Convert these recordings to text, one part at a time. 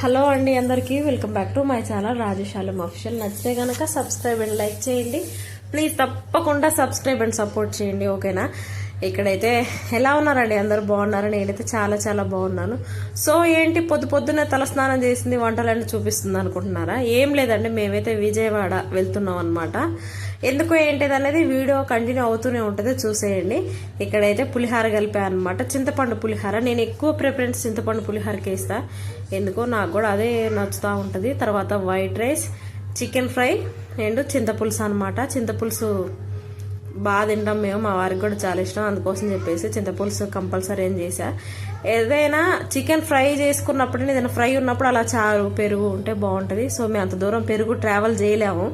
Hello అండి, అందరికీ welcome back to my channel రాజేశాలం అఫీషియల్. నచ్చితే కనుక సబ్స్క్రైబ్ అండ్ లైక్ చేయండి ప్లీజ్. తప్పకుండా సబ్స్క్రైబ్ అండ్ సపోర్ట్ చేయండి, ఓకేనా? ఇక్కడైతే ఎలా ఉన్నారండి? అందరు బాగున్నారు? నేనైతే చాలా చాలా బాగున్నాను. సో ఏంటి పొద్దున్నే తలస్నానం చేసింది, వంటలన్నీ చూపిస్తుంది అనుకుంటున్నారా? ఏం లేదండి, మేమైతే విజయవాడ వెళ్తున్నాం అనమాట. ఎందుకు ఏంటిది అనేది వీడియో కంటిన్యూ అవుతూనే ఉంటుంది, చూసేయండి. ఇక్కడైతే పులిహార కలిపాను అనమాట, చింతపండు పులిహార. నేను ఎక్కువ ప్రిఫరెన్స్ చింతపండు పులిహారకి ఇస్తా, ఎందుకో నాకు కూడా అదే నచ్చుతూ ఉంటుంది. తర్వాత white rice, chicken fry and చింతపులుసు అనమాట. చింతపులుసు బాగా తింటాం మేము, మా వారికి కూడా చాలా ఇష్టం, అందుకోసం చెప్పేసి చింతపులుసు కంపల్సరీ ఏం చేసా. ఏదైనా చికెన్ ఫ్రై చేసుకున్నప్పుడు, ఏదైనా ఫ్రై ఉన్నప్పుడు అలా చారు పెరుగు ఉంటే బాగుంటుంది. సో మేము అంత దూరం పెరుగు ట్రావెల్ చేయలేము.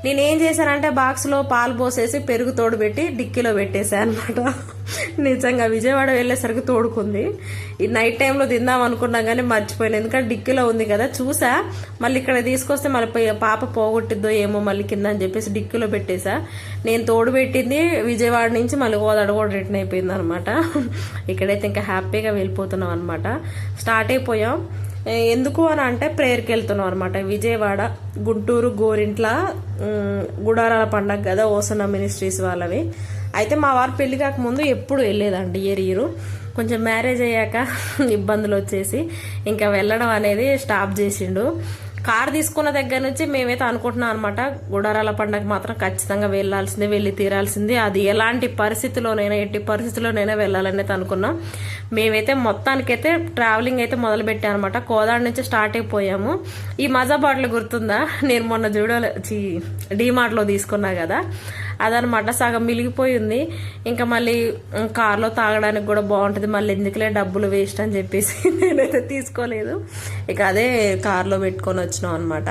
నేనేం చేశానంటే బాక్స్లో పాలు పోసేసి పెరుగు తోడు పెట్టి డిక్కీలో పెట్టేశాను అనమాట. నిజంగా విజయవాడ వెళ్ళేసరికి తోడుకుంది. ఈ నైట్ టైంలో తిందాం అనుకున్నా కానీ మర్చిపోయాను, ఎందుకంటే డిక్కీలో ఉంది కదా. చూసా, మళ్ళీ ఇక్కడ తీసుకొస్తే మళ్ళీ పాప పోగొట్టిద్దో ఏమో మళ్ళీ కింద అని చెప్పేసి డిక్కీలో పెట్టేశా. నేను తోడు పెట్టింది విజయవాడ నుంచి మళ్ళీ గోదాడ కూడా రిటర్న్ అయిపోయింది అనమాట. ఇక్కడైతే ఇంకా హ్యాపీగా వెళ్ళిపోతున్నాం అనమాట. స్టార్ట్ అయిపోయాం. ఎందుకు అని అంటే ప్రేయర్కి వెళ్తున్నాం అనమాట. విజయవాడ గుంటూరు గోరింట్ల గుడారాల పండగ కదా, ఓసన్న మినిస్ట్రీస్ వాళ్ళవి. అయితే మా వారు పెళ్లి కాకముందు ఎప్పుడు వెళ్ళేదండి, ఇయర్ కొంచెం మ్యారేజ్ అయ్యాక ఇబ్బందులు వచ్చేసి ఇంకా వెళ్ళడం అనేది స్టాప్ చేసిండు. కార్ తీసుకున్న దగ్గర నుంచి మేమైతే అనుకుంటున్నాం అనమాట, గుడారాల పండగ మాత్రం ఖచ్చితంగా వెళ్ళాల్సిందే, వెళ్ళి తీరాల్సిందే. అది ఎలాంటి పరిస్థితిలోనైనా, ఎట్టి పరిస్థితిలోనైనా వెళ్ళాలని అనుకున్నాం. మేమైతే మొత్తానికైతే ట్రావెలింగ్ అయితే మొదలు పెట్టాం అనమాట. కోదాడ నుంచి స్టార్ట్ అయిపోయాము. ఈ మజా బాటిల్ గుర్తుందా? నేను మొన్న డీమార్ట్లో తీసుకున్నా కదా, అదనమాట. సగం మిలిగిపోయి ఉంది. ఇంకా మళ్ళీ కార్లో తాగడానికి కూడా బాగుంటుంది, మళ్ళీ ఎందుకులే డబ్బులు వేస్ట్ అని చెప్పేసి నేనైతే తీసుకోలేదు. ఇక అదే కార్లో పెట్టుకొని వచ్చినాం అనమాట.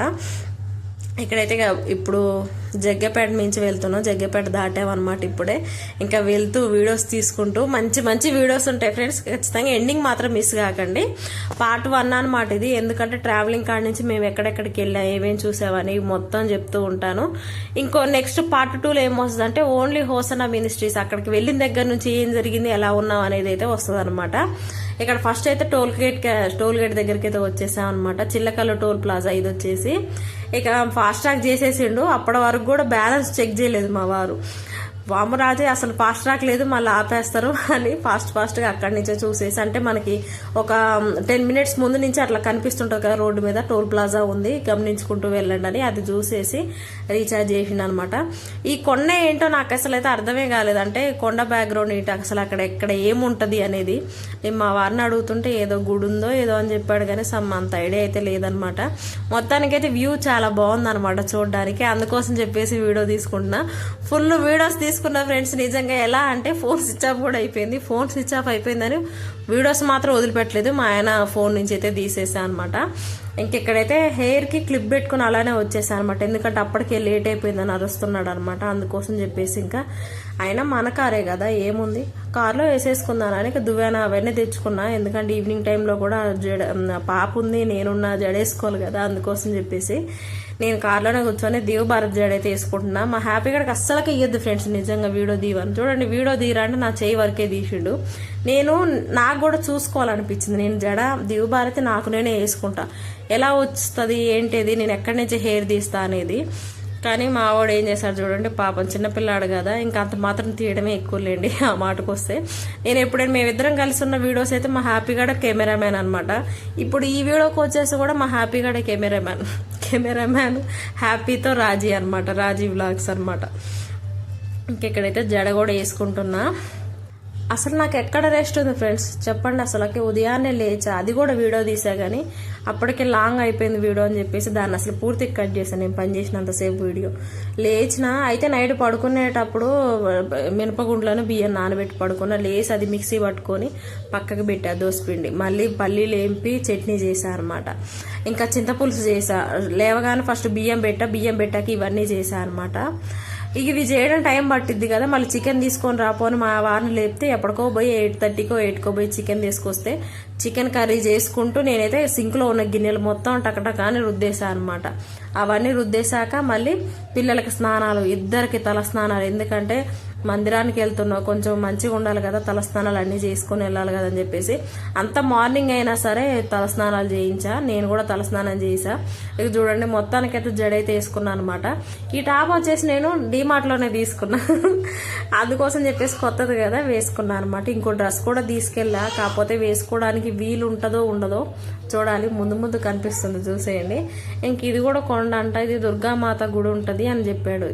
ఇక్కడైతే ఇప్పుడు జగ్గపేట నుంచి వెళ్తున్నాం, జగ్గపేట దాటామన్నమాట ఇప్పుడే. ఇంకా వెళ్తూ వీడియోస్ తీసుకుంటూ మంచి మంచి వీడియోస్ ఉంటాయి ఫ్రెండ్స్, ఖచ్చితంగా ఎండింగ్ మాత్రం మిస్ కాకండి. పార్ట్ 1 అనమాట ఇది, ఎందుకంటే ట్రావెలింగ్ కాడ నుంచి మేము ఎక్కడెక్కడికి వెళ్ళాం, ఏమేమి చూసామని మొత్తం చెప్తూ ఉంటాను. ఇంకో నెక్స్ట్ పార్ట్ 2లో ఏమొస్తుంది అంటే ఓన్లీ హోసన్న మినిస్ట్రీస్, అక్కడికి వెళ్ళిన దగ్గర నుంచి ఏం జరిగింది, ఎలా ఉన్నాం అనేది అయితే వస్తుంది అనమాట. ఇక్కడ ఫస్ట్ అయితే టోల్ గేట్ దగ్గరికి అయితే వచ్చేసాం అనమాట. చిల్లకల్లు టోల్ ప్లాజా ఇది వచ్చేసి. ఇక ఫాస్ట్ ట్రాక్ చేసేసిండు, అప్పటి వరకు కూడా బ్యాలెన్స్ చెక్ చేయలేదు మా వారు. వామరాజే అసలు ఫాస్ట్ ట్రాక్ లేదు, మళ్ళీ ఆపేస్తారు అని ఫాస్ట్గా అక్కడి నుంచే చూసేసి, అంటే మనకి ఒక 10 minutes ముందు నుంచి అట్లా కనిపిస్తుంటుంది కదా రోడ్డు మీద, టోల్ ప్లాజా ఉంది గమనించుకుంటూ వెళ్ళండి అని, అది చూసేసి రీఛార్జ్ చేసిండు అనమాట. ఈ కొండ ఏంటో నాకు అసలు అయితే అర్థమే కాలేదు, అంటే కొండ బ్యాక్గ్రౌండ్ ఏంటి, అసలు అక్కడ ఎక్కడ ఏముంటుంది అనేది. నేను మా వారిని అడుగుతుంటే ఏదో గుడి ఉందో ఏదో అని చెప్పాడు, కానీ అంత ఐడియా అయితే లేదనమాట. మొత్తానికైతే వ్యూ చాలా బాగుందనమాట చూడడానికి, అందుకోసం చెప్పేసి వీడియో తీసుకుంటున్నా. ఫుల్ వీడియోస్ తీసుకున్న ఫ్రెండ్స్, నిజంగా ఎలా అంటే ఫోన్ స్విచ్ ఆఫ్ కూడా అయిపోయింది. ఫోన్ స్విచ్ ఆఫ్ అయిపోయిందని వీడియోస్ మాత్రం వదిలిపెట్టలేదు, మా ఆయన ఫోన్ నుంచి అయితే తీసేసా అనమాట. ఇంకెక్కడైతే హెయిర్కి క్లిప్ పెట్టుకుని అలానే వచ్చేసా అనమాట, ఎందుకంటే అప్పటికే లేట్ అయిపోయిందని అరుస్తున్నాడు అనమాట. అందుకోసం చెప్పేసి ఇంకా అయినా మన కారే కదా, ఏముంది కార్లో వేసేసుకుందానని ఇక దువ్వాన అవన్నీ తెచ్చుకున్నా, ఎందుకంటే ఈవినింగ్ టైంలో కూడా పాప ఉంది, నేనున్నా జడేసుకోవాలి కదా, అందుకోసం చెప్పేసి నేను కార్లోనే కూర్చొని దీవ భారత్ జడైతే వేసుకుంటున్నా. మా హ్యాపీ గడికి అస్సలకే ఇయ్యద్దు ఫ్రెండ్స్, నిజంగా వీడియో దీవని చూడండి. వీడియో తీరా అంటే నా చేయి వరకే తీసిండు. నాకు కూడా చూసుకోవాలనిపించింది, నేను జడ దీవ భారతి నాకు నేనే వేసుకుంటా, ఎలా వస్తుంది ఏంటిది, నేను ఎక్కడి నుంచి హెయిర్ తీస్తా అనేది. కానీ మా వాడు ఏం చేశాడు చూడండి, పాపం చిన్నపిల్లాడు కదా, ఇంకా అంత మాత్రం తీయడమే ఎక్కువలేండి ఆ మాటకు వస్తే. నేను ఎప్పుడైనా మేమిద్దరం కలిసి ఉన్న వీడియోస్ అయితే మా హ్యాపీగాడే కెమెరామ్యాన్ అనమాట. ఇప్పుడు ఈ వీడియోకి వచ్చేసి కూడా మా హ్యాపీగాడే కెమెరామ్యాన్ హ్యాపీతో రాజీ అనమాట, రాజీ వ్లాగ్స్ అనమాట. ఇంకెక్కడైతే జడ కూడా వేసుకుంటున్నా. అసలు నాకు ఎక్కడ రెస్ట్ ఉంది ఫ్రెండ్స్ చెప్పండి, అసలుకి ఉదయాన్నే లేచా, అది కూడా వీడియో తీసా కానీ అప్పటికే లాంగ్ అయిపోయింది వీడియో అని చెప్పేసి దాన్ని అసలు పూర్తిగా కట్ చేశాను, నేను పని చేసినంతసేపు వీడియో. లేచిన అయితే నైట్ పడుకునేటప్పుడు మినపగుండ్లను బియ్యం నానబెట్టి పడుకున్నా, లేచి అది మిక్సీ పట్టుకొని పక్కకు పెట్టా దోసపిండి, మళ్ళీ పల్లీలు ఏంపి చట్నీ చేశా అనమాట. ఇంకా చింతపులుసు చేసా, లేవగానే ఫస్ట్ బియ్యం పెట్టాక ఇవన్నీ చేశా అనమాట. ఇవి చేయడం టైం పట్టిద్ది కదా, మళ్ళీ చికెన్ తీసుకొని రాపోని మా వారిని లేపితే ఎప్పటికో పోయి 8:30కో 8కో పోయి చికెన్ తీసుకొస్తే చికెన్ కర్రీ చేసుకుంటూ నేనైతే సింక్లో ఉన్న గిన్నెలు మొత్తం టకటకాని రుద్దేశా అనమాట. అవన్నీ రుద్దేశాక మళ్ళీ పిల్లలకి స్నానాలు, ఇద్దరికి తల స్నానాలు, ఎందుకంటే మందిరానికి వెళ్తున్నావు, కొంచెం మంచిగా ఉండాలి కదా, తలస్నానాలు అన్నీ చేసుకుని వెళ్ళాలి కదా అని చెప్పేసి అంత మార్నింగ్ అయినా సరే తలస్నానాలు చేయించా. నేను కూడా తలస్నానం చేసా. ఇక చూడండి మొత్తానికైతే జడైతే వేసుకున్నాను అనమాట. ఈ టాప్ వచ్చేసి నేను డీమార్ట్లోనే తీసుకున్నా. అందుకోసం చెప్పేసి కొత్తది కదా వేసుకున్నాను అనమాట. ఇంకో డ్రెస్ కూడా తీసుకెళ్ళా, కాకపోతే వేసుకోవడానికి వీలు ఉంటుందో ఉండదో చూడాలి, ముందు ముందు కనిపిస్తుంది చూసేయండి. ఇంక ఇది కూడా కొండ అంట, ఇది దుర్గామాత గుడి ఉంటుంది అని చెప్పాడు.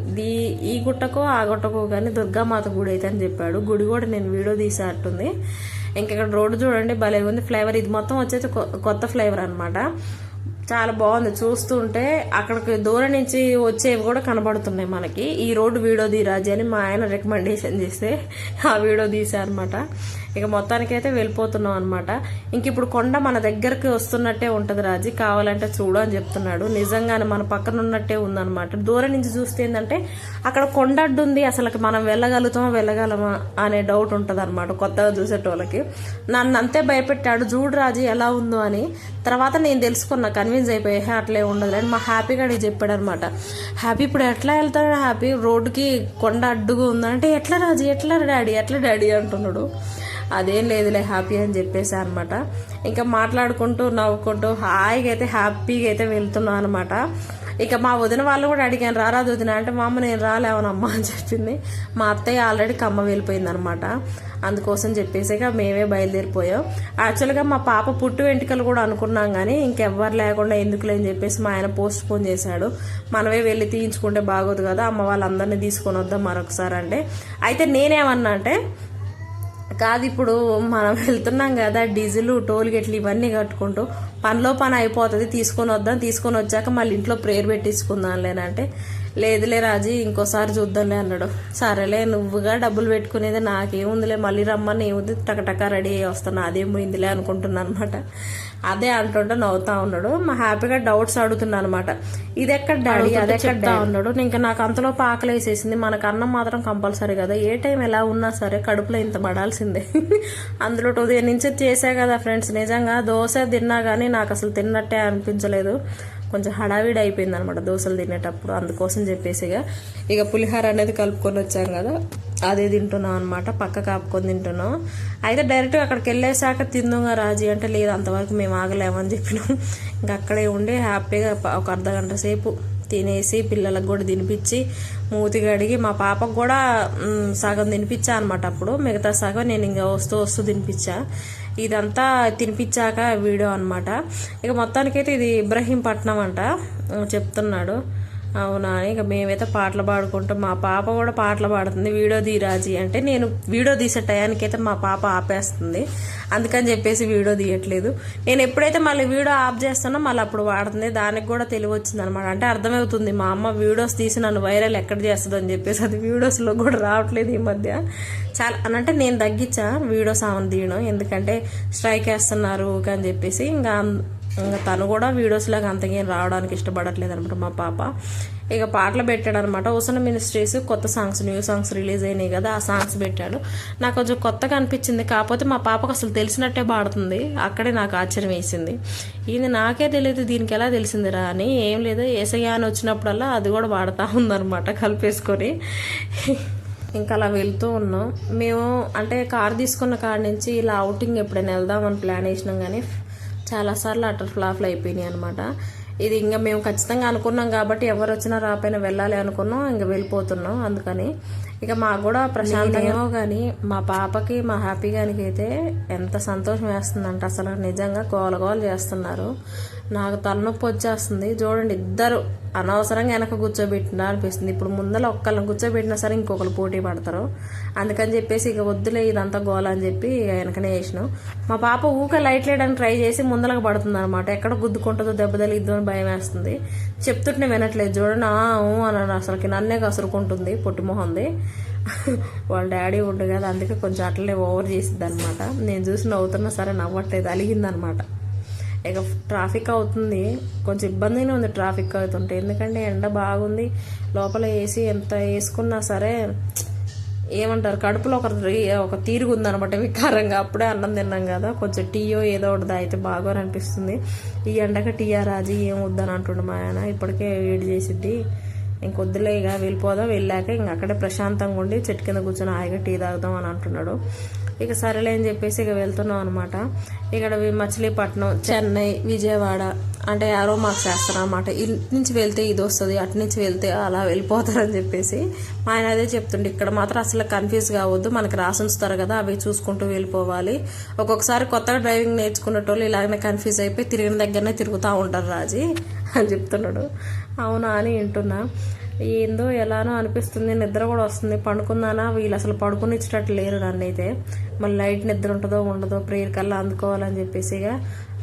ఈ గుట్టకో ఆ గుట్టకో కానీ దుర్గామాత గుడి అయితే అని చెప్పాడు. గుడి కూడా నేను వీడియో తీసేటట్టుంది. ఇంక ఇక్కడ రోడ్డు చూడండి భలే ఉంది. ఫ్లేవర్ ఇది మొత్తం వచ్చేసి కొత్త ఫ్లేవర్ అనమాట. చాలా బాగుంది చూస్తుంటే. అక్కడికి దూరం నుంచి వచ్చేవి కూడా కనబడుతున్నాయి మనకి. ఈ రోడ్డు వీడియో తీరాజీ అని మా ఆయన రికమెండేషన్ చేస్తే ఆ వీడియో తీసారనమాట. ఇక మొత్తానికైతే వెళ్ళిపోతున్నాం అనమాట. ఇంక ఇప్పుడు కొండ మన దగ్గరికి వస్తున్నట్టే ఉంటుంది రాజీ, కావాలంటే చూడు అని చెప్తున్నాడు. నిజంగానే మన పక్కన ఉన్నట్టే ఉందన్నమాట. దూరం నుంచి చూస్తే ఏంటంటే అక్కడ కొండ అడ్డు ఉంది, అసలు మనం వెళ్ళగలమా అనే డౌట్ ఉంటుంది అనమాట కొత్తగా చూసేటోళ్ళకి. నన్ను అంతే భయపెట్టాడు, చూడు రాజీ ఎలా ఉందో అని. తర్వాత నేను తెలుసుకున్నా, కన్విన్స్ అయిపోయా అట్లే ఉండదు అని మా హ్యాపీగా చెప్పాడు అనమాట. హ్యాపీ ఇప్పుడు ఎట్లా వెళ్తాడు హ్యాపీ, రోడ్డుకి కొండ అడ్డుగా ఉందంటే ఎట్లా రాజీ, ఎట్లా డాడీ అంటున్నాడు. అదేం లేదులే హ్యాపీ అని చెప్పేసి అనమాట. ఇంకా మాట్లాడుకుంటూ నవ్వుకుంటూ హ్యాపీగా అయితే వెళ్తున్నాం అనమాట. ఇక మా వదిన వాళ్ళు కూడా అడిగాను, రారాదు వదిన అంటే, మా అమ్మ నేను రాలేవనమ్మా అని చెప్పింది. మా అత్తయ్య ఆల్రెడీ ఖమ్మం వెళ్ళిపోయింది అనమాట. అందుకోసం చెప్పేసి ఇక మేమే బయలుదేరిపోయాం. యాక్చువల్గా మా పాప పుట్టు వెంట్రుకలు కూడా అనుకున్నాం, కానీ ఇంకెవ్వరు లేకుండా ఎందుకులే అని చెప్పేసి మా ఆయన పోస్ట్ పోన్ చేశాడు. మనమే వెళ్ళి తీయించుకుంటే బాగోదు కదా, అమ్మ వాళ్ళందరినీ తీసుకొని వద్దాం మరొకసారి అంటే. అయితే నేనేమన్నా అంటే, కాదు ఇప్పుడు మనం వెళ్తున్నాం కదా, డీజిల్ టోల్ గేట్లు ఇవన్నీ కట్టుకుంటూ పనిలో పని అయిపోతుంది, తీసుకొని వచ్చాక మళ్ళీ ఇంట్లో ప్రేయర్ పెట్టించుకుందాం లేనంటే, లేదులే రాజీ ఇంకోసారి చూద్దాంలే అన్నాడు. సరేలే నువ్వుగా డబ్బులు పెట్టుకునేది నాకేముందిలే, మళ్ళీ రమ్మని ఏముంది టకటకా రెడీ అయ్యి వస్తాను, అదేం పోయిందిలే అనుకుంటున్నాను అనమాట. అదే అంటుంటే నవ్వుతా ఉన్నాడు. మా హ్యాపీగా డౌట్స్ అడుగుతున్నా అనమాట. ఇది ఎక్కడ డాడీ, అది ఎక్కడ ఉన్నాడు. ఇంకా నాకు అంతలో ఆకలి వేసేసింది. మనకు అన్నం మాత్రం కంపల్సరీ కదా, ఏ టైం ఎలా ఉన్నా సరే కడుపులో ఇంత పడాల్సిందే. అందులో ఉదయం నుంచి చేసా కదా ఫ్రెండ్స్, నిజంగా దోశ తిన్నా కానీ నాకు అసలు తిన్నట్టే అనిపించలేదు. కొంచెం హడావిడి అయిపోయింది అనమాట దోశలు తినేటప్పుడు. అందుకోసం చెప్పేసి ఇక పులిహోర అనేది కలుపుకొని వచ్చాం కదా, అదే తింటున్నాం అనమాట. పక్క కాపుకొని తింటున్నాం. అయితే డైరెక్ట్గా అక్కడికి వెళ్ళేసాక తిందుగా రాజీ అంటే, లేదు అంతవరకు మేము ఆగలేమని చెప్పినాం. ఇంకా అక్కడే ఉండి హ్యాపీగా ఒక అర్ధగంట సేపు తినేసి పిల్లలకు కూడా తినిపించి మూతి కడిగి మా పాపకు కూడా సగం తినిపించా అనమాట. అప్పుడు మిగతా సగం నేను ఇంకా వస్తూ తినిపించా. ఇదంతా తినిపించాక వీడియో అనమాట. ఇక మొత్తానికైతే ఇది ఇబ్రహీంపట్నం అంట చెప్తున్నాడు. అవునా, ఇక మేమైతే పాటలు పాడుకుంటాం. మా పాప కూడా పాటలు పాడుతుంది. వీడియో తీరాజీ అంటే, నేను వీడియో తీసే టయానికైతే మా పాప ఆపేస్తుంది, అందుకని చెప్పేసి వీడియో తీయట్లేదు. నేను ఎప్పుడైతే మళ్ళీ వీడియో ఆఫ్ చేస్తానో మళ్ళీ అప్పుడు వాడుతుంది. దానికి కూడా తెలివి వచ్చింది అనమాట. అంటే అర్థమవుతుంది మా అమ్మ వీడియోస్ తీసి నన్ను వైరల్ ఎక్కడ చేస్తుంది అని చెప్పేసి. అది వీడియోస్లో కూడా రావట్లేదు ఈ మధ్య. చాలా అంటే నేను తగ్గించా వీడియోస్ ఆమెను తీయడం, ఎందుకంటే స్ట్రైక్ వేస్తున్నారు అని చెప్పేసి. ఇంకా తను కూడా వీడియోస్లాగా అంతకేం రావడానికి ఇష్టపడట్లేదు అనమాట మా పాప. ఇక పాటలు పెట్టాడు అనమాట. హుసన్ మినిస్ట్రీస్ కొత్త సాంగ్స్, న్యూ సాంగ్స్ రిలీజ్ అయినాయి కదా, ఆ సాంగ్స్ పెట్టాడు. నాకు కొంచెం కొత్తగా అనిపించింది, కాకపోతే మా పాపకు అసలు తెలిసినట్టే పాడుతుంది. అక్కడే నాకు ఆశ్చర్యం వేసింది. ఇది నాకే తెలియదు దీనికి ఎలా తెలిసిందిరా అని. ఏం లేదు, ఏసయ్య అని వచ్చినప్పుడల్లా అది కూడా పాడుతూ ఉందన్నమాట కలిపేసుకొని. ఇంకా అలా వెళ్తూ ఉన్నాం మేము. అంటే కార్ తీసుకున్న కాడ నుంచి ఇలా అవుటింగ్ ఎప్పుడైనా వెళ్దామని ప్లాన్ వేసినాం, కానీ చాలాసార్లు అటర్ ఫ్లాప్లు అయిపోయినాయి అనమాట. ఇది ఇంకా మేము ఖచ్చితంగా అనుకున్నాం కాబట్టి ఎవరు వచ్చినా రాపోయినా వెళ్ళాలి అనుకున్నాం, ఇంకా వెళ్ళిపోతున్నాం. అందుకని ఇక మాకు కూడా ప్రశాంతంగా. కానీ మా పాపకి మా హ్యాపీ గానికి అయితే ఎంత సంతోషం వేస్తుందంటే అసలు నిజంగా గోలగోలు చేస్తున్నారు. నాకు తలనొప్పి వచ్చేస్తుంది. చూడండి ఇద్దరు అనవసరంగా వెనక కూర్చోబెట్టినా అనిపిస్తుంది. ఇప్పుడు ముందర ఒక్కళ్ళని కూర్చోబెట్టినా సరే ఇంకొకరు పోటీ పడతారు. అందుకని చెప్పేసి ఇక వద్దులే ఇదంతా గోల అని చెప్పి వెనకనే వేసినాం. మా పాప ఊక లైట్ లేయడానికి ట్రై చేసి ముందరకు పడుతుంది అనమాట. ఎక్కడ గుద్దుకుంటుందో దెబ్బ తగిలిద్దో అని భయం వేస్తుంది. చెప్తుంటే వినట్లేదు. చూడండి అని అసలుకి నన్నే కసురుకుంటుంది, పొట్టిమొహంది. వాళ్ళ డాడీ ఉండు కదా, అందుకే కొంచెం అట్లనే ఓవర్ చేసిద్ది అనమాట. నేను చూసి నవ్వుతున్నా సరే నవ్వట్లేదు, అలిగిందనమాట. ఇక ట్రాఫిక్ అవుతుంది, కొంచెం ఇబ్బందిగానే ఉంది ట్రాఫిక్ అవుతుంటే, ఎందుకంటే ఎండ బాగుంది. లోపల ఏసీ ఎంత వేసుకున్నా సరే ఏమంటారు కడుపులో ఒక తీరుగు ఉందనమాట వికారంగా. అప్పుడే అన్నం తిన్నాం కదా, కొంచెం టీయో ఏదో ఒకటి అయితే బాగోని అనిపిస్తుంది. ఈ ఎండక టీయా రాజీ ఏం వద్దని అంటుండే మా ఆయన. ఇప్పటికే వేడి చేసిద్ది ఇంకొద్దులే ఇక వెళ్ళిపోదాం, వెళ్ళాక ఇంక అక్కడే ప్రశాంతంగా ఉండి చెట్టు కింద కూర్చొని హాయిగా టీ తాగుదాం అని అంటున్నాడు. ఇక సరేలే అని చెప్పేసి ఇక వెళ్తున్నాం అనమాట. ఇక్కడ మచిలీపట్నం, చెన్నై, విజయవాడ అంటే యారో మార్క్స్ వేస్తారు అనమాట. ఇటు నుంచి వెళ్తే ఇది వస్తుంది, అటు నుంచి వెళ్తే అలా వెళ్ళిపోతారని చెప్పేసి మా ఆయన అదే చెప్తుండే. ఇక్కడ మాత్రం అసలు కన్ఫ్యూజ్ కావద్దు, మనకి రాసి ఉంచుతారు కదా అవి చూసుకుంటూ వెళ్ళిపోవాలి. ఒక్కొక్కసారి కొత్తగా డ్రైవింగ్ నేర్చుకునేటోళ్ళు ఇలాగనే కన్ఫ్యూజ్ అయిపోయి తిరిగిన దగ్గరనే తిరుగుతూ ఉంటారు రాజీ అని చెప్తున్నాడు. అవునా అని వింటున్నా. ఏందో ఎలానో అనిపిస్తుంది, నిద్ర కూడా వస్తుంది. పండుకుందానా, వీళ్ళు అసలు పడుకునిచ్చేటట్టు లేరు నన్నైతే. మళ్ళీ నైట్ నిద్ర ఉంటుందో ఉండదో, ప్రేయర్ కల్లా అందుకోవాలని చెప్పేసి ఇక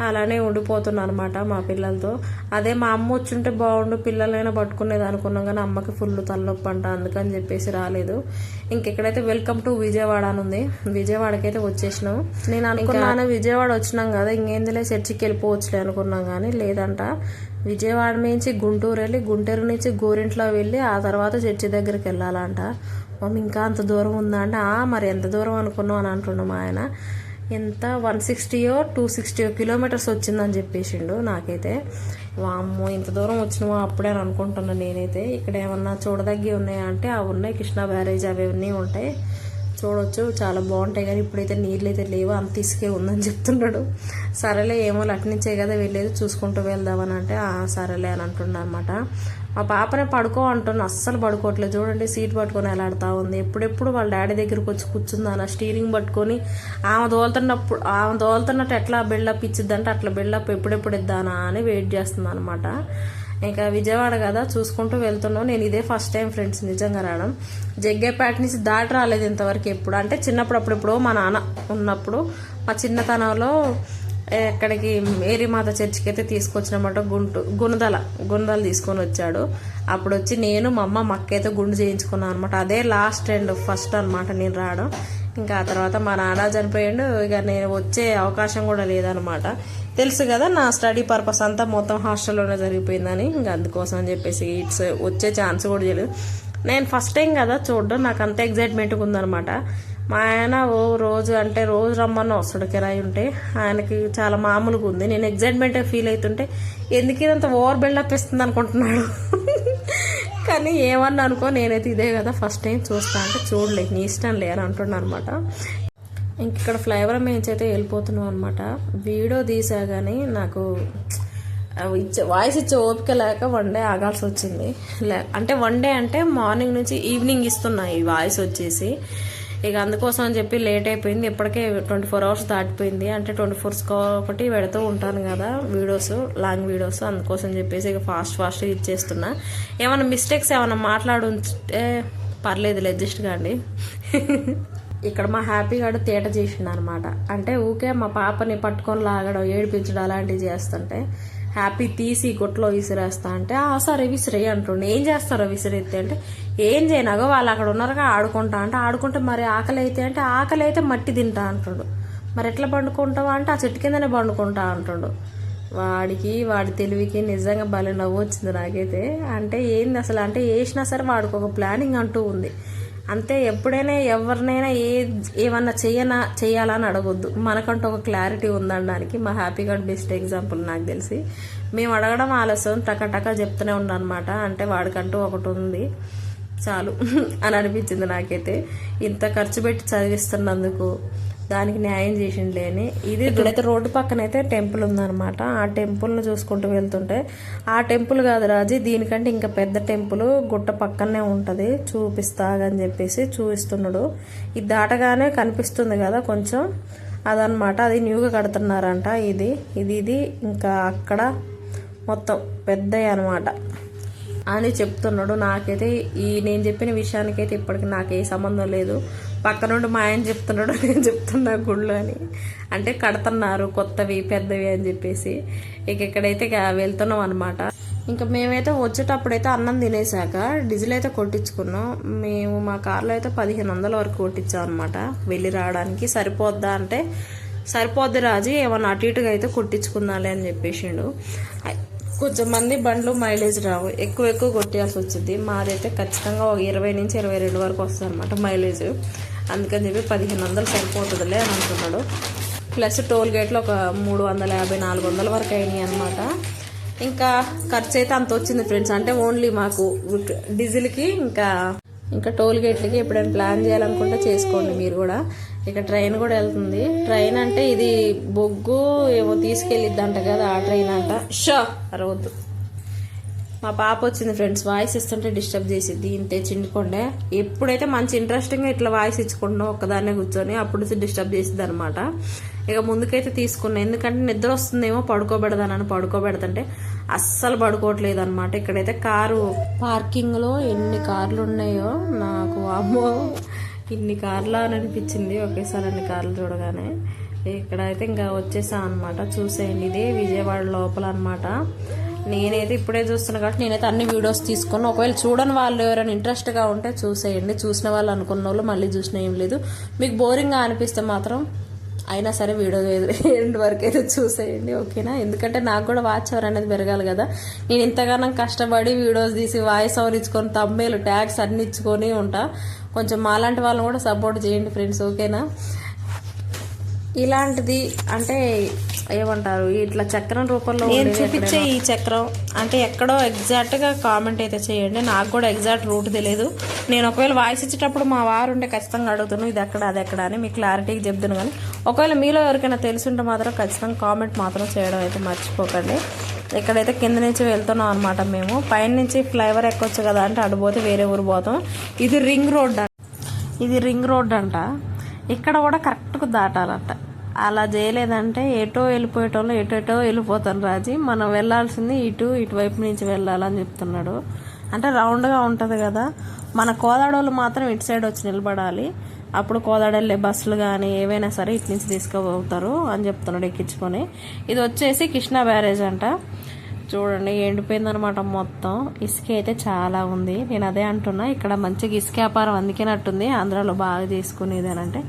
అలానే ఉండిపోతున్నాను అనమాట మా పిల్లలతో. అదే మా అమ్మ వచ్చుంటే బాగుండు, పిల్లలైనా పట్టుకునేది అనుకున్నాం, కానీ అమ్మకి ఫుల్ తలనొప్పి అంట, అందుకని చెప్పేసి రాలేదు. ఇంకెక్కడైతే వెల్కమ్ టు విజయవాడ అని ఉంది, విజయవాడకైతే వచ్చేసినాం. నేను అనుకున్నాను విజయవాడ వచ్చినాం కదా ఇంకేందిలే చర్చికి వెళ్ళిపోవచ్చులే అనుకున్నాం, కానీ లేదంట. విజయవాడ నుంచి గుంటూరు వెళ్ళి, గుంటూరు నుంచి గోరింట్లో వెళ్ళి ఆ తర్వాత చర్చి దగ్గరికి వెళ్ళాలంట. మమ్మీ ఇంకా అంత దూరం ఉందా అంటే మరి ఎంత దూరం అనుకున్నాం అని అంటున్నాం. ఆయన ఎంత 160 260 కిలోమీటర్స్ వచ్చిందని చెప్పేసిండు. నాకైతే వామ్మో ఇంత దూరం వచ్చినామో అప్పుడే అని అనుకుంటున్నాను నేనైతే. ఇక్కడ ఏమన్నా చూడదగ్గి ఉన్నాయా అంటే అవి ఉన్నాయి, కృష్ణా బ్యారేజ్ అవి అన్నీ ఉంటాయి, చూడొచ్చు, చాలా బాగుంటాయి. కానీ ఇప్పుడైతే నీళ్ళు అయితే లేవు, అంత ఇసుకే ఉందని చెప్తున్నాడు. సరేలే ఏమో అట్నుంచే కదా వెళ్ళేది, చూసుకుంటూ వెళ్దామని అంటే సరేలే అని అంటున్నా అనమాట. మా పాపనే పడుకో అంటున్నా, అస్సలు పడుకోవట్లేదు. చూడండి సీట్ పట్టుకొని ఎలాడుతూ ఉంది. ఎప్పుడెప్పుడు వాళ్ళ డాడీ దగ్గరికి వచ్చి కూర్చుందాను, స్టీరింగ్ పట్టుకొని ఆమె దోలుతున్నట్టు ఎట్లా బిల్డప్ ఇచ్చిద్దంటే అట్లా బిల్డప్ ఎప్పుడెప్పుడు ఇద్దానా అని వెయిట్ చేస్తుంది అనమాట. ఇంకా విజయవాడ కదా చూసుకుంటూ వెళ్తున్నాం. నేను ఇదే ఫస్ట్ టైం ఫ్రెండ్స్ నిజంగా రావడం. జగ్గేపేట నుంచి దాటి రాలేదు ఇంతవరకు ఎప్పుడు. అంటే చిన్నప్పుడు అప్పుడెప్పుడో మా నాన్న ఉన్నప్పుడు మా చిన్నతనంలో ఎక్కడికి మేరీమాత చర్చికి అయితే తీసుకొచ్చినమాట. గుణదల తీసుకొని వచ్చాడు. అప్పుడు వచ్చి నేను మా అమ్మ మక్కైతే గుండు చేయించుకున్నాను అనమాట. అదే లాస్ట్ అండ్ ఫస్ట్ అనమాట నేను రావడం. ఇంకా ఆ తర్వాత మా నాన్న చనిపోయాడు, ఇక నేను వచ్చే అవకాశం కూడా లేదనమాట. తెలుసు కదా నా స్టడీ పర్పస్ అంతా మొత్తం హాస్టల్లోనే జరిగిపోయిందని, ఇంకా అందుకోసం అని చెప్పేసి వచ్చే ఛాన్స్ కూడా చేయలేదు. నేను ఫస్ట్ టైం కదా చూడడం, నాకు అంత ఎగ్జైట్మెంట్గా ఉందనమాట. మా ఆయన రోజు రమ్మన్న వస్తాడు కిరాయి ఉంటే, ఆయనకి చాలా మామూలుగా ఉంది. నేను ఎగ్జైట్మెంట్ ఫీల్ అవుతుంటే ఎందుకు ఇదంతా ఓవర్ బిల్డప్ ఇస్తుంది అనుకుంటున్నాడు. కానీ ఏమన్నా అనుకో, నేనైతే ఇదే కదా ఫస్ట్ టైం చూస్తా అంటే చూడలే, నీ ఇష్టం లే అని అంటున్నా అనమాట. ఇంక ఇక్కడ ఫ్లైఓవర్ మేంచి అయితే వెళ్ళిపోతున్నాం అనమాట. వీడియో తీసా కానీ నాకు వాయిస్ ఇచ్చే ఓపిక లేక 1 డే ఆగాల్సి వచ్చింది. అంటే 1 డే అంటే మార్నింగ్ నుంచి ఈవినింగ్ ఇస్తున్నా ఈ వాయిస్ వచ్చేసి. ఇక అందుకోసం అని చెప్పి లేట్ అయిపోయింది. ఇప్పటికే 24 అవర్స్ దాటిపోయింది. అంటే 24 ఒకటి పెడుతూ ఉంటాను కదా వీడియోస్, లాంగ్ వీడియోస్. అందుకోసం చెప్పేసి ఇక ఫాస్ట్గా ఇచ్చేస్తున్నా. ఏమైనా మిస్టేక్స్ ఏమైనా మాట్లాడుంటే పర్లేదులే, అడ్జస్ట్ కాండి. ఇక్కడ మా హ్యాపీ గాడు తేట చేసిండు అనమాట. అంటే ఊకే మా పాపని పట్టుకొని లాగడం, ఏడిపించడం అలాంటివి చేస్తుంటే హ్యాపీ తీసి గుట్లో విసిరేస్తా అంటే సరే విసిరే అంటుండే. ఏం చేస్తారో విసిరెత్తే అంటే ఏం చేయనాగో వాళ్ళు అక్కడ ఉన్నారుగా ఆడుకుంటా అంటే ఆడుకుంటే మరి ఆకలి అయితే మట్టి తింటా అంటుండు. మరి ఎట్లా పండుకుంటావా అంటే ఆ చెట్టు కిందనే పండుకుంటా అంటుండు. వాడి తెలివికి నిజంగా భలే నవ్వు వచ్చింది నాకైతే. అంటే ఏంది అసలు, అంటే వేసినా సరే వాడికి ఒక ప్లానింగ్ అంటూ ఉంది. అంతే, ఎప్పుడైనా ఎవరినైనా ఏమన్నా చేయాలని అడగొద్దు, మనకంటూ ఒక క్లారిటీ ఉందనడానికి మా హ్యాపీ గాడ్ బెస్ట్ ఎగ్జాంపుల్ నాకు తెలిసి. మేము అడగడం ఆలస్యం టకా చెప్తూనే ఉన్నానమాట. అంటే వాడికంటూ ఒకటి ఉంది చాలు అని అనిపించింది నాకైతే. ఇంత ఖర్చు పెట్టి చదివిస్తున్నందుకు దానికి న్యాయం చేసిండలేని. ఇది ఇక్కడైతే రోడ్డు పక్కన అయితే టెంపుల్ ఉందనమాట. ఆ టెంపుల్ను చూసుకుంటూ వెళ్తుంటే, ఆ టెంపుల్ కాదు రాజీ, దీనికంటే ఇంకా పెద్ద టెంపుల్ గుట్ట పక్కనే ఉంటుంది, చూపిస్తాగని చెప్పేసి చూపిస్తున్నాడు. ఇది దాటగానే కనిపిస్తుంది కదా కొంచెం, అదనమాట. అది న్యూగా కడుతున్నారంట. ఇది ఇంకా అక్కడ మొత్తం పెద్దవి అనమాట అని చెప్తున్నాడు. నాకైతే నేను చెప్పిన విషయానికైతే ఇప్పటికి నాకు ఏ సంబంధం లేదు. పక్క నుండి మా ఆయన చెప్తున్నాడు, నేను చెప్తున్నా గుళ్ళు అని. అంటే కడుతున్నారు కొత్తవి పెద్దవి అని చెప్పేసి. ఇక్కడైతే వెళ్తున్నాం అనమాట. ఇంకా మేమైతే వచ్చేటప్పుడైతే అన్నం తినేసాక డీజిల్ అయితే కొట్టించుకున్నాం. మేము మా కార్లో అయితే 1500 వరకు కొట్టించాం అనమాట వెళ్ళి రావడానికి. సరిపోద్దా అంటే సరిపోద్ది రాజు, ఏమన్నా అటు ఇటుగా అయితే కొట్టించుకుందాలే అని చెప్పేసిండు. కొంచెం మంది బండ్లు మైలేజ్ రావు, ఎక్కువ కొట్టేయాల్సి వచ్చింది. మాదైతే ఖచ్చితంగా ఒక 20 నుంచి 22 వరకు వస్తుంది అనమాట మైలేజ్. అందుకని చెప్పి 1500 సరిపోతుందిలే అని అంటున్నాడు. ప్లస్ టోల్ గేట్లో ఒక 350-400 వరకు అయినాయి అనమాట. ఇంకా ఖర్చు అయితే అంత వచ్చింది ఫ్రెండ్స్. అంటే ఓన్లీ మాకు డీజిల్కి ఇంకా టోల్ గేట్లకి ఎప్పుడైనా ప్లాన్ చేయాలనుకుంటే చేసుకోండి మీరు కూడా. ఇక ట్రైన్ కూడా వెళ్తుంది. ట్రైన్ అంటే ఇది బొగ్గు ఏమో తీసుకెళ్ళిద్దంట కదా, ఆ ట్రైన్ అంట. అరవద్దు. మా పాప వచ్చింది ఫ్రెండ్స్, వాయిస్ ఇస్తుంటే డిస్టర్బ్ చేసిద్ది. ఇంతే చిండుకోండే. ఎప్పుడైతే మంచి ఇంట్రెస్టింగ్గా ఇట్లా వాయిస్ ఇచ్చుకుంటున్నాం ఒక్కదాన్నే కూర్చొని అప్పుడు డిస్టర్బ్ చేసిద్ది అనమాట. ఇక ముందుకైతే తీసుకున్నా, ఎందుకంటే నిద్ర వస్తుందేమో పడుకోబెడదానని. పడుకోబెడతంటే అస్సలు పడుకోవట్లేదు అనమాట. ఇక్కడైతే కారు పార్కింగ్లో ఎన్ని కార్లు ఉన్నాయో నాకు అమ్మో ఇన్ని కార్లు అని అనిపించింది ఒకేసారి అన్ని కార్లు చూడగానే. ఇక్కడైతే ఇంకా వచ్చేసాం అనమాట. చూసేయండి, ఇదే విజయవాడ లోపల అనమాట. నేనైతే ఇప్పుడే చూస్తున్నా కాబట్టి నేనైతే అన్ని వీడియోస్ తీసుకున్నాను. ఒకవేళ చూడని వాళ్ళు ఎవరైనా ఇంట్రెస్ట్గా ఉంటే చూసేయండి. చూసిన వాళ్ళు అనుకున్న వాళ్ళు మళ్ళీ చూసినా ఏం లేదు. మీకు బోరింగ్గా అనిపిస్తే మాత్రం అయినా సరే వీడియో ఎండ్ వరకు అయితే చూసేయండి, ఓకేనా? ఎందుకంటే నాకు కూడా వాచ్ అవర్ అనేది పెరగాలి కదా. నేను ఇంతగానో కష్టపడి వీడియోస్ తీసి వాయిస్ ఓవర్ ఇచ్చుకొని తమ్మేలు ట్యాగ్స్ అన్ని ఇచ్చుకొని ఉంటా. కొంచెం మాలాంటి వాళ్ళని కూడా సపోర్ట్ చేయండి ఫ్రెండ్స్, ఓకేనా? ఇలాంటిది అంటే ఏమంటారు, ఇట్లా చక్రం రూపంలో నేను చూపించే ఈ చక్రం అంటే ఎక్కడో ఎగ్జాక్ట్గా కామెంట్ అయితే చేయండి. నాకు కూడా ఎగ్జాక్ట్ రూట్ తెలియదు. నేను ఒకవేళ వాయిస్ ఇచ్చేటప్పుడు మా వారు ఉంటే ఖచ్చితంగా అడుగుతాను ఇది ఎక్కడ అది ఎక్కడ అని, మీకు క్లారిటీగా చెప్తాను. కానీ ఒకవేళ మీలో ఎవరికైనా తెలుసుంటే మాత్రం ఖచ్చితంగా కామెంట్ మాత్రం చేయడం అయితే మర్చిపోకండి. ఇక్కడైతే కింద నుంచి వెళ్తున్నాం అనమాట. మేము పైన నుంచి ఫ్లైఓవర్ ఎక్కొచ్చు కదా అంటే అడిపోతే వేరే ఊరు పోతాం. ఇది రింగ్ రోడ్ అంట. ఇక్కడ కూడా కరెక్ట్గా దాటాలంట. అలా చేయలేదంటే ఎటో వెళ్ళిపోయేటోళ్ళు ఎటో వెళ్ళిపోతాను రాజీ. మనం వెళ్ళాల్సింది ఇటువైపు నుంచి వెళ్ళాలని చెప్తున్నాడు. అంటే రౌండ్గా ఉంటుంది కదా. మన కోదాడోళ్ళు మాత్రం ఇటు సైడ్ వచ్చి నిలబడాలి. అప్పుడు కోదాడ వెళ్ళే బస్సులు కానీ ఏవైనా సరే ఇటు నుంచి తీసుకుపోతారు అని చెప్తున్నాడు ఎక్కించుకొని. ఇది వచ్చేసి కృష్ణా బ్యారేజ్ అంట. చూడండి ఎండిపోయిందనమాట మొత్తం. ఇసుక అయితే చాలా ఉంది. నేను అదే అంటున్నా, ఇక్కడ మంచిగా ఇసుక వ్యాపారం అందుకేనట్టుంది ఆంధ్రాలో బాగా చేసుకునేదేనంటే.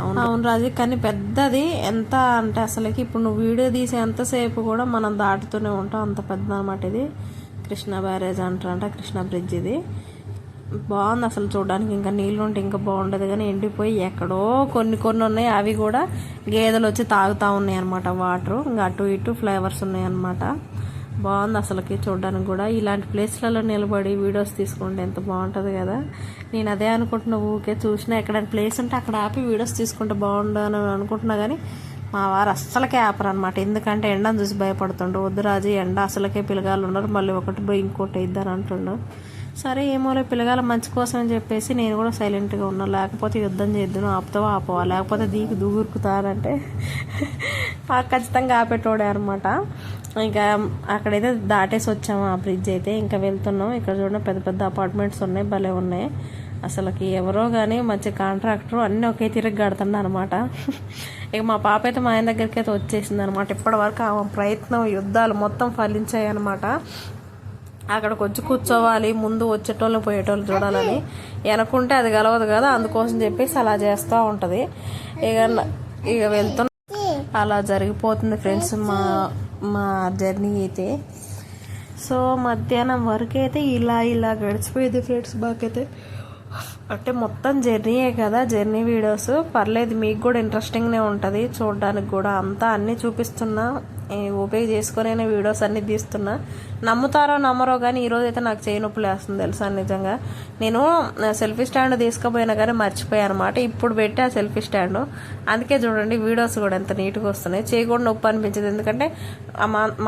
అవును రాజు, కానీ పెద్దది ఎంత అంటే అసలుకి ఇప్పుడు నువ్వు వీడియో తీసే ఎంతసేపు కూడా మనం దాటుతూనే ఉంటాం, అంత పెద్ద అనమాట. ఇది కృష్ణా బ్యారేజ్ అంటారంట, కృష్ణా బ్రిడ్జ్. ఇది బాగుంది అసలు చూడడానికి. ఇంకా నీళ్ళు ఉంటే ఇంకా బాగుండదు, కానీ ఎండిపోయి ఎక్కడో కొన్ని ఉన్నాయి. అవి కూడా గేదెలు వచ్చి తాగుతూ ఉన్నాయి అనమాట వాటర్. ఇంకా అటు ఇటు ఫ్లేవర్స్ ఉన్నాయి అనమాట. బాగుంది అసలుకి చూడడానికి కూడా. ఇలాంటి ప్లేస్లలో నిలబడి వీడియోస్ తీసుకుంటే ఎంత బాగుంటుంది కదా. నేను అదే అనుకుంటున్నా, ఊకే చూసినా ఎక్కడైనా ప్లేస్ ఉంటే అక్కడ ఆపి వీడియోస్ తీసుకుంటే బాగుండని అనుకుంటున్నా. కానీ మా వారు అస్సలకే ఆపరు అనమాట. ఎందుకంటే ఎండను చూసి భయపడుతుండ్రు. వద్దు రాజు ఎండ అసలుకే పిల్లగాళ్ళు ఉన్నారు, మళ్ళీ ఒకటి పోయి ఇంకోటి ఇద్దని అంటుండు. సరే ఏమోలే పిల్లగాల మంచి కోసం అని చెప్పేసి నేను కూడా సైలెంట్గా ఉన్నా. లేకపోతే యుద్ధం చేద్దాను, ఆపుతావా ఆపవా, లేకపోతే దూకుతానంటే ఖచ్చితంగా ఆపేటోడే అనమాట. ఇంకా అక్కడైతే దాటేసి వచ్చాము ఆ బ్రిడ్జ్ అయితే. ఇంకా వెళ్తున్నాం. ఇక్కడ చూడండి పెద్ద పెద్ద అపార్ట్మెంట్స్ ఉన్నాయి, భలే ఉన్నాయి అసలుకి. ఎవరో కానీ మంచి కాంట్రాక్టర్ అన్నీ ఒకే తిరిగి కడుతుండ అనమాట. ఇక మా పాప అయితే మా ఆయన దగ్గరికి అయితే వచ్చేసింది అనమాట. ఇప్పటి వరకు ఆ ప్రయత్నం యుద్ధాలు మొత్తం ఫలించాయి అనమాట. అక్కడికి వచ్చి కూర్చోవాలి, ముందు వచ్చేటోళ్ళు పోయేటోళ్ళు చూడాలని. వెనకుంటే అది గలవదు కదా, అందుకోసం చెప్పేసి అలా చేస్తూ ఉంటుంది. ఇక వెళ్తున్నా, అలా జరిగిపోతుంది ఫ్రెండ్స్ మా జర్నీ అయితే. సో మధ్యాహ్నం వరకు అయితే ఇలా గడిచిపోయింది ఫ్రెండ్స్ మాకైతే. అంటే మొత్తం జర్నీయే కదా, జర్నీ వీడియోస్ పర్లేదు, మీకు కూడా ఇంట్రెస్టింగ్నే ఉంటుంది చూడడానికి కూడా. అంతా అన్నీ చూపిస్తున్నా, ఉపయోగ చేసుకునే వీడియోస్ అన్నీ తీస్తున్నా. నమ్ముతారో నమ్మరో కానీ ఈరోజు అయితే నాకు చేయి నొప్పులు వేస్తుంది తెలుసా నిజంగా. నేను సెల్ఫీ స్టాండ్ తీసుకుపోయినా కానీ మర్చిపోయాను అనమాట. ఇప్పుడు పెట్టి ఆ సెల్ఫీ స్టాండ్, అందుకే చూడండి వీడియోస్ కూడా ఎంత నీట్గా వస్తున్నాయి. చేయి కూడా నొప్పి అనిపించింది, ఎందుకంటే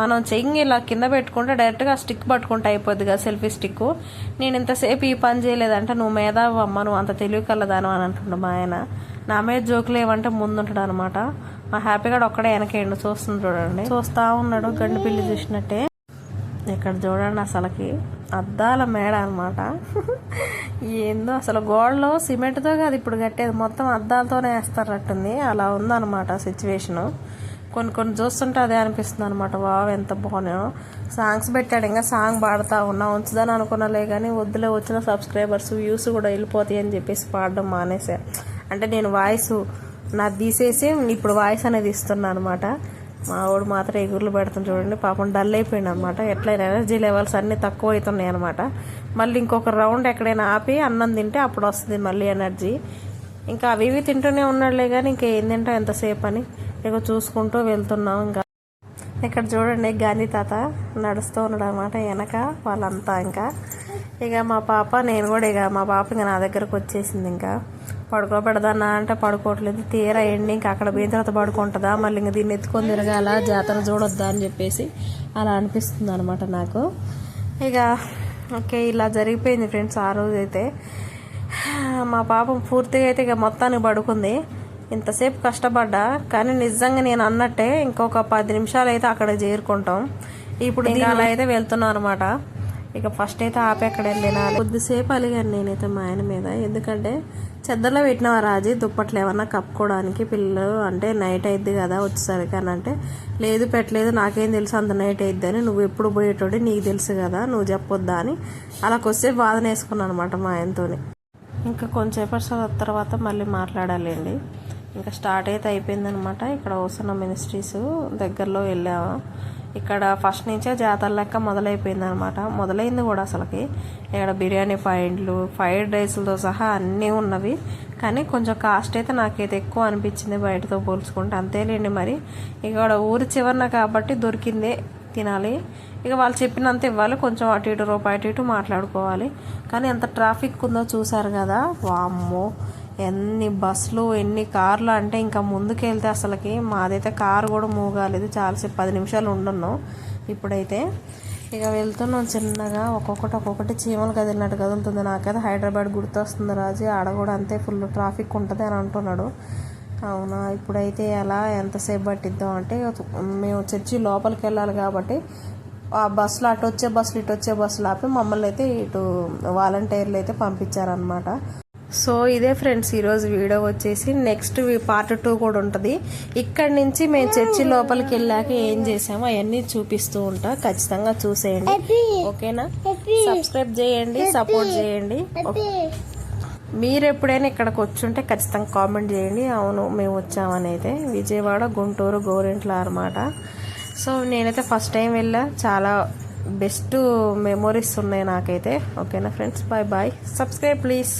మనం చెయ్యి ఇలా కింద పెట్టుకుంటే డైరెక్ట్గా స్టిక్ పట్టుకుంటే అయిపోద్ది కదా సెల్ఫీ స్టిక్. నేను ఇంతసేపు ఈ పని చేయలేదంటే నువ్వు మేధావు అమ్మ, నువ్వు అంత తెలివి కలదాను అని అంటుండు మా ఆయన. నా మీద జోకులు ఏమంటే ముందుంటాడు అనమాట. మా హ్యాపీగా ఒక్కడే వెనకేయండు చూస్తుంది చూడండి, చూస్తా ఉన్నాడు గండి పిల్లి చూసినట్టే. ఇక్కడ చూడండి అసలుకి అద్దాల మేడ అనమాట. ఏందో అసలు గోడలో సిమెంట్తో కాదు ఇప్పుడు కట్టేది, మొత్తం అద్దాలతోనే వేస్తారట్టుంది. అలా ఉందన్నమాట సిచ్యువేషను. కొన్ని చూస్తుంటే అదే అనిపిస్తుంది అనమాట. వావ్ ఎంత బాగున్నాయో. సాంగ్స్ పెట్టాడు, ఇంకా సాంగ్ పాడుతూ ఉన్నా. ఉంచుదని అనుకున్నాలే కానీ వద్దులే, వచ్చిన సబ్స్క్రైబర్స్ వ్యూస్ కూడా వెళ్ళిపోతాయి అని చెప్పేసి పాడడం మానేసా. అంటే నేను వాయిస్ నాకు తీసేసి ఇప్పుడు వాయిస్ అనేది ఇస్తున్నా అనమాట. మా వాడు మాత్రం ఎగుర్లు పెడుతుంది చూడండి, పాపం డల్ అయిపోయింది అనమాట. ఎట్లయినా ఎనర్జీ లెవెల్స్ అన్నీ తక్కువ అవుతున్నాయి అనమాట. మళ్ళీ ఇంకొక రౌండ్ ఎక్కడైనా ఆపి అన్నం తింటే అప్పుడు వస్తుంది మళ్ళీ ఎనర్జీ. ఇంకా అవి ఇవి తింటూనే ఉన్నాడులే కానీ ఇంకా ఏం తింటా ఎంతసేపు అని ఇక చూసుకుంటూ వెళ్తున్నాం. ఇంకా ఇక్కడ చూడండి గాంధీ తాత నడుస్తూ ఉన్నాడు అనమాట వెనక వాళ్ళంతా. ఇంకా ఇక మా పాప నేను కూడా ఇక మా పాప ఇంకా నా దగ్గరకు వచ్చేసింది. ఇంకా పడుకోబెడదానా అంటే పడుకోవట్లేదు. తీరా ఎండి ఇంకా అక్కడ పోయిన తర్వాత పడుకుంటుందా, మళ్ళీ ఇంక దీన్ని ఎత్తుకొని తిరగాల, జాతర చూడొద్దా అని చెప్పేసి అలా అనిపిస్తుంది అనమాట నాకు. ఇక ఓకే ఇలా జరిగిపోయింది ఫ్రెండ్స్. ఆ రోజు అయితే మా పాపం పూర్తిగా అయితే ఇక మొత్తానికి పడుకుంది. ఇంతసేపు కష్టపడ్డా కానీ నిజంగా నేను అన్నట్టే ఇంకొక 10 నిమిషాలు అయితే అక్కడ చేరుకుంటాం. ఇప్పుడు అలా అయితే వెళ్తున్నాం అనమాట. ఇక ఫస్ట్ అయితే ఆపి అక్కడ వెళ్ళినాలి. కొద్దిసేపు అలిగాను నేనైతే మా ఆయన మీద. ఎందుకంటే చెద్దర్లో పెట్టినావా రాజీ దుప్పట్లు ఏమన్నా కప్పుకోవడానికి, పిల్లలు అంటే నైట్ అయిద్ది కదా వచ్చేసరికి అని అంటే, లేదు పెట్టలేదు నాకేం తెలుసు అంత నైట్ అయిద్ది అని, నువ్వు ఎప్పుడు పోయేటోడి నీకు తెలుసు కదా నువ్వు చెప్పొద్దా అని అలా కొద్దిసేపు బాధన వేసుకున్నాను అనమాట మా ఆయనతోని. ఇంకా కొంచెంసేపటి తర్వాత మళ్ళీ మాట్లాడాలండి. ఇంకా స్టార్ట్ అయితే అయిపోయిందనమాట. ఇక్కడ వస్తున్న మినిస్ట్రీస్ దగ్గరలో వెళ్ళాము. ఇక్కడ ఫస్ట్ నుంచే జాతర లెక్క మొదలైపోయింది అనమాట. మొదలైంది కూడా అసలుకి. ఇక్కడ బిర్యానీ పాయింట్లు, ఫ్రైడ్ రైస్లతో సహా అన్నీ ఉన్నవి. కానీ కొంచెం కాస్ట్ అయితే నాకైతే ఎక్కువ అనిపించింది బయటతో పోల్చుకుంటే. అంతేలేండి మరి ఇక్కడ ఊరి చివరన కాబట్టి దొరికిందే తినాలి. ఇక వాళ్ళు చెప్పినంత ఇవ్వాలి, కొంచెం అటు ఇటు రూపాయి అటు ఇటు మాట్లాడుకోవాలి. కానీ ఎంత ట్రాఫిక్ ఉందో చూసారు కదా, వామ్మో ఎన్ని బస్సులు ఎన్ని కార్లు అంటే ఇంకా ముందుకెళ్తే అసలుకి మాదైతే కారు కూడా మూవ్ చాలాసేపు 10 నిమిషాలు ఉండున్నాం. ఇప్పుడైతే ఇక వెళ్తున్నాం చిన్నగా. ఒక్కొక్కటి చీమలు కదిలినట్టు కదులుతుంది. నాకైతే హైదరాబాద్ గుర్తొస్తుంది రాజు, ఆడ కూడా అంతే ఫుల్ ట్రాఫిక్ ఉంటుంది అని అంటున్నాడు. అవునా ఇప్పుడైతే ఎలా ఎంతసేపు పట్టిద్దాం అంటే, మేము చర్చి లోపలికి వెళ్ళాలి కాబట్టి ఆ బస్సులు అటు వచ్చే బస్సులు ఇటు వచ్చే బస్సులు ఆపి మమ్మల్ని అయితే ఇటు వాలంటీర్లు అయితే పంపించారనమాట. సో ఇదే ఫ్రెండ్స్ ఈరోజు వీడియో వచ్చేసి. నెక్స్ట్ పార్ట్ 2 కూడా ఉంటుంది. ఇక్కడి నుంచి మేము చర్చి లోపలికి వెళ్ళాక ఏం చేసామో అవన్నీ చూపిస్తూ ఉంటా, ఖచ్చితంగా చూసేయండి ఓకేనా. సబ్స్క్రైబ్ చేయండి, సపోర్ట్ చేయండి. మీరు ఎప్పుడైనా ఇక్కడికి వచ్చుంటే ఖచ్చితంగా కామెంట్ చేయండి. అవును మేము వచ్చామని అయితే. విజయవాడ, గుంటూరు, గోరెంట్ల అనమాట. సో నేనైతే ఫస్ట్ టైం వెళ్ళా, చాలా బెస్ట్ మెమొరీస్ ఉన్నాయి నాకైతే. ఓకేనా friends, bye bye. Subscribe please.